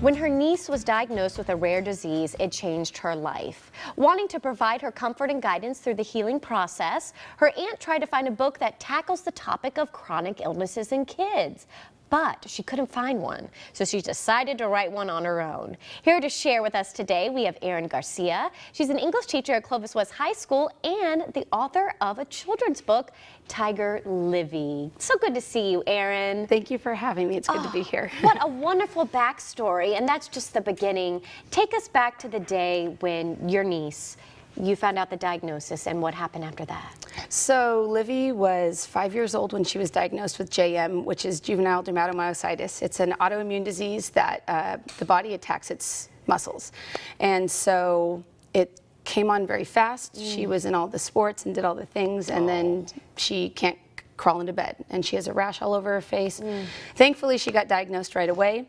When her niece was diagnosed with a rare disease, it changed her life. Wanting to provide her comfort and guidance through the healing process, her aunt tried to find a book that tackles the topic of chronic illnesses in kids. But she couldn't find one, so she decided to write one on her own. Here to share with us today, we have Erin Garcia. She's an English teacher at Clovis West High School and the author of a children's book, Tiger Livy. So good to see you, Erin. Thank you for having me. It's good to be here. What a wonderful backstory, and that's just the beginning. Take us back to the day when your niece, you found out the diagnosis, and what happened after that? So Livy was 5 years old when she was diagnosed with JM, which is juvenile dermatomyositis. It's an autoimmune disease that the body attacks its muscles. And so it came on very fast. She was in all the sports and did all the things, and then she can't crawl into bed, and she has a rash all over her face. Thankfully, she got diagnosed right away.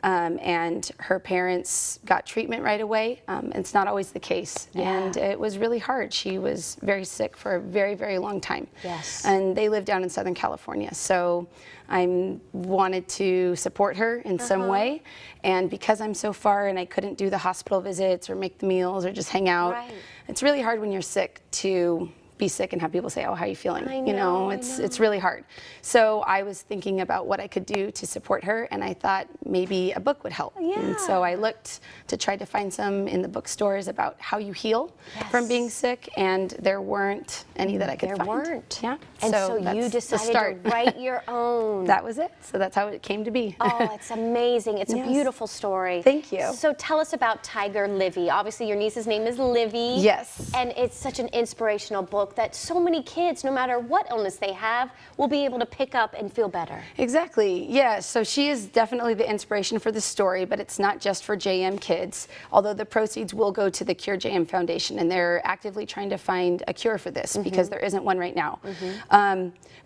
And her parents got treatment right away. It's not always the case. And it was really hard. She was very sick for a very, very long time. Yes. And they live down in Southern California. So I wanted to support her in some way. And because I'm so far and I couldn't do the hospital visits or make the meals or just hang out, it's really hard when you're sick to be sick and have people say, "Oh, how are you feeling?" It's really hard. So I was thinking about what I could do to support her, and I thought maybe a book would help. And so I looked to try to find some in the bookstores about how you heal from being sick, and there weren't any that I could find. There weren't. Yeah. And so you decided to write your own. That was it. So that's how it came to be. Oh, it's amazing. It's a beautiful story. Thank you. So tell us about Tiger Livy. Obviously, your niece's name is Livy. Yes. And it's such an inspirational book that so many kids, no matter what illness they have, will be able to pick up and feel better. Exactly. Yeah. So she is definitely the inspiration for the story, but it's not just for JM kids, although the proceeds will go to the Cure JM Foundation, and they're actively trying to find a cure for this because there isn't one right now.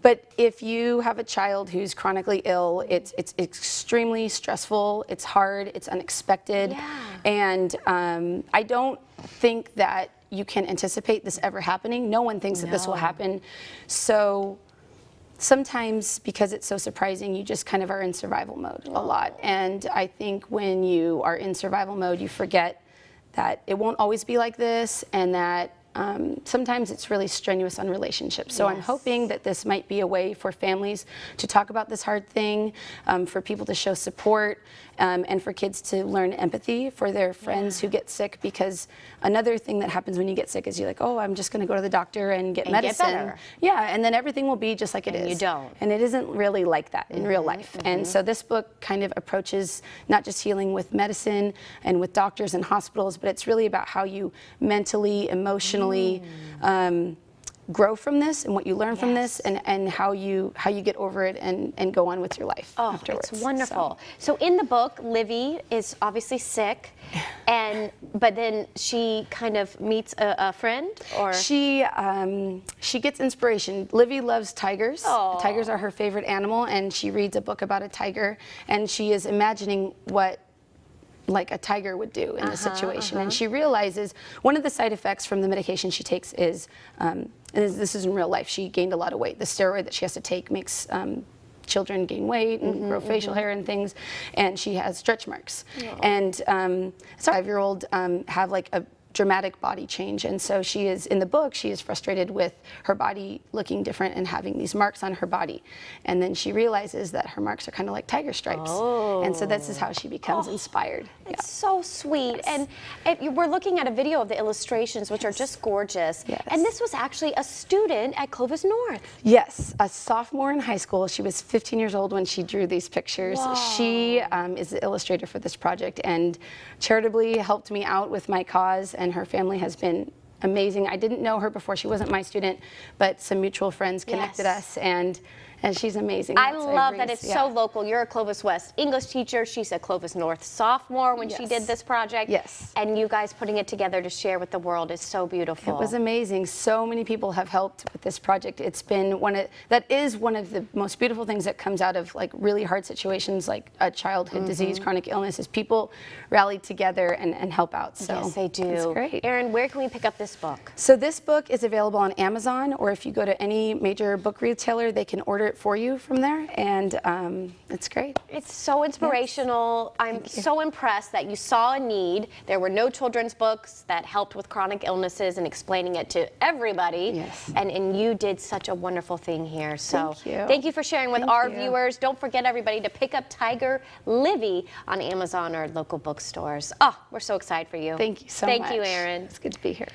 But if you have a child who's chronically ill, it's extremely stressful, it's hard, it's unexpected, and I don't think that you can anticipate this ever happening. No one thinks that this will happen. So sometimes, because it's so surprising, you just kind of are in survival mode a lot. And I think when you are in survival mode, you forget that it won't always be like this, and that sometimes it's really strenuous on relationships. So I'm hoping that this might be a way for families to talk about this hard thing, for people to show support, and for kids to learn empathy for their friends who get sick, because another thing that happens when you get sick is you're like, oh, I'm just going to go to the doctor and get medicine. Get better. Yeah, and then everything will be just like it is. You don't. And it isn't really like that in real life. And so this book kind of approaches not just healing with medicine and with doctors and hospitals, but it's really about how you mentally, emotionally grow from this and what you learn from this, and how you get over it and go on with your life afterwards. It's wonderful. So in the book, Livy is obviously sick, but then she kind of meets a friend, or she gets inspiration. Livy loves tigers. Tigers are her favorite animal, and she reads a book about a tiger, and she is imagining what like a tiger would do in this situation. And she realizes one of the side effects from the medication she takes is, and this is in real life, she gained a lot of weight. The steroid that she has to take makes children gain weight and grow facial hair and things, and she has stretch marks. And so 5-year-old have like a dramatic body change, and so she is, in the book, she is frustrated with her body looking different and having these marks on her body, and then she realizes that her marks are kind of like tiger stripes, and so this is how she becomes inspired. It's so sweet. And we're looking at a video of the illustrations, which are just gorgeous, and this was actually a student at Clovis North. Yes, a sophomore in high school. She was 15 years old when she drew these pictures. She is the illustrator for this project and charitably helped me out with my cause, and her family has been amazing. I didn't know her before. She wasn't my student, but some mutual friends connected us, and she's amazing. I love that it's so local. You're a Clovis West English teacher. She's a Clovis North sophomore when she did this project. And you guys putting it together to share with the world is so beautiful. It was amazing. So many people have helped with this project. It's been that is one of the most beautiful things that comes out of like really hard situations like a childhood disease, chronic illness, is people rally together and help out. So yes, they do. It's great. Erin, where can we pick up this book? So this book is available on Amazon, or if you go to any major book retailer, they can order for you from there, and it's great. It's so inspirational. Yes. I'm so impressed that you saw a need. There were no children's books that helped with chronic illnesses and explaining it to everybody. Yes. And you did such a wonderful thing here. So Thank you for sharing with our viewers. Don't forget, everybody, to pick up Tiger Livy on Amazon or local bookstores. Oh, we're so excited for you. Thank you so much. Thank you, Erin. It's good to be here.